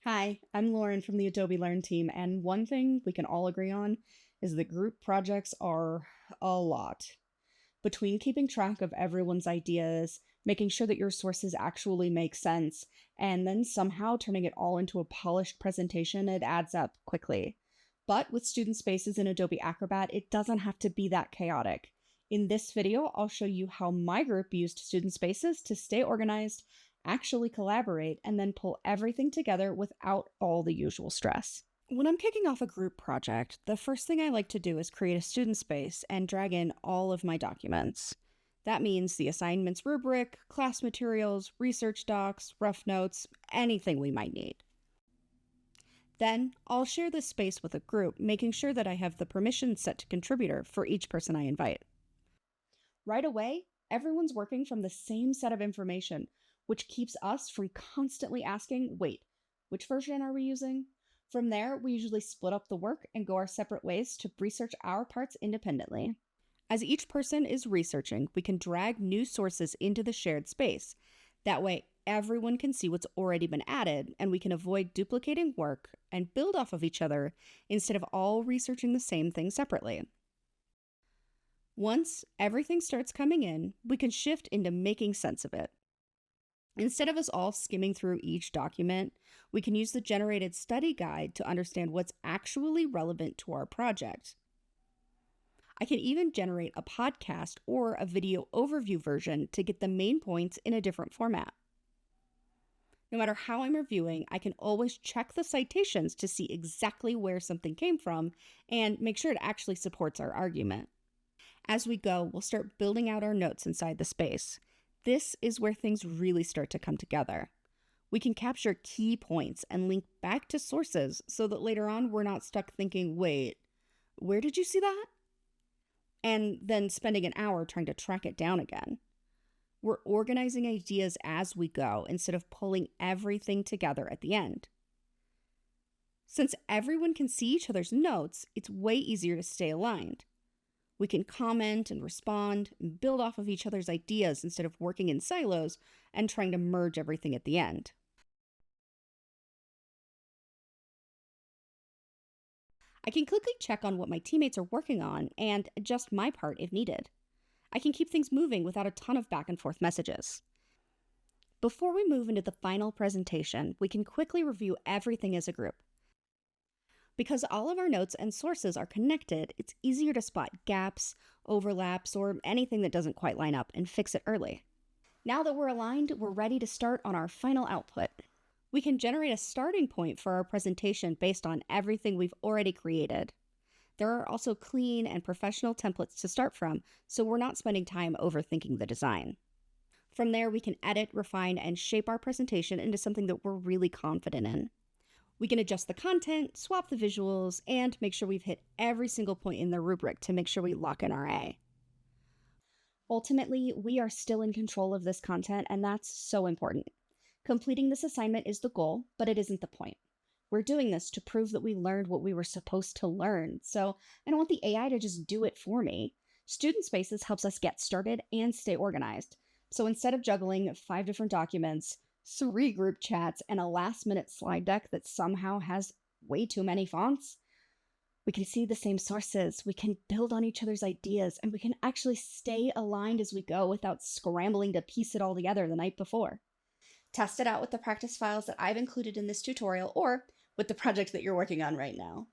Hi, I'm Lauren from the Adobe Learn team, and one thing we can all agree on is that group projects are a lot. Between keeping track of everyone's ideas, making sure that your sources actually make sense, and then somehow turning it all into a polished presentation, it adds up quickly. But with student spaces in Adobe Acrobat, it doesn't have to be that chaotic. In this video, I'll show you how my group used student spaces to stay organized, actually collaborate, and then pull everything together without all the usual stress. When I'm kicking off a group project, the first thing I like to do is create a student space and drag in all of my documents. That means the assignments rubric, class materials, research docs, rough notes, anything we might need. Then, I'll share this space with a group, making sure that I have the permissions set to contributor for each person I invite. Right away, everyone's working from the same set of information, which keeps us from constantly asking, wait, which version are we using? From there, we usually split up the work and go our separate ways to research our parts independently. As each person is researching, we can drag new sources into the shared space. That way, everyone can see what's already been added, and we can avoid duplicating work and build off of each other instead of all researching the same thing separately. Once everything starts coming in, we can shift into making sense of it. Instead of us all skimming through each document, we can use the generated study guide to understand what's actually relevant to our project. I can even generate a podcast or a video overview version to get the main points in a different format. No matter how I'm reviewing, I can always check the citations to see exactly where something came from and make sure it actually supports our argument. As we go, we'll start building out our notes inside the space. This is where things really start to come together. We can capture key points and link back to sources so that later on we're not stuck thinking, wait, where did you see that? And then spending an hour trying to track it down again. We're organizing ideas as we go instead of pulling everything together at the end. Since everyone can see each other's notes, it's way easier to stay aligned. We can comment and respond and build off of each other's ideas instead of working in silos and trying to merge everything at the end. I can quickly check on what my teammates are working on and adjust my part if needed. I can keep things moving without a ton of back and forth messages. Before we move into the final presentation, we can quickly review everything as a group. Because all of our notes and sources are connected, it's easier to spot gaps, overlaps, or anything that doesn't quite line up and fix it early. Now that we're aligned, we're ready to start on our final output. We can generate a starting point for our presentation based on everything we've already created. There are also clean and professional templates to start from, so we're not spending time overthinking the design. From there, we can edit, refine, and shape our presentation into something that we're really confident in. We can adjust the content, swap the visuals, and make sure we've hit every single point in the rubric to make sure we lock in our A. Ultimately, we are still in control of this content, and that's so important. Completing this assignment is the goal, but it isn't the point. We're doing this to prove that we learned what we were supposed to learn, so I don't want the AI to just do it for me. Student Spaces helps us get started and stay organized. So instead of juggling 5 different documents, 3 group chats, and a last-minute slide deck that somehow has way too many fonts, we can see the same sources, we can build on each other's ideas, and we can actually stay aligned as we go without scrambling to piece it all together the night before. Test it out with the practice files that I've included in this tutorial or with the project that you're working on right now.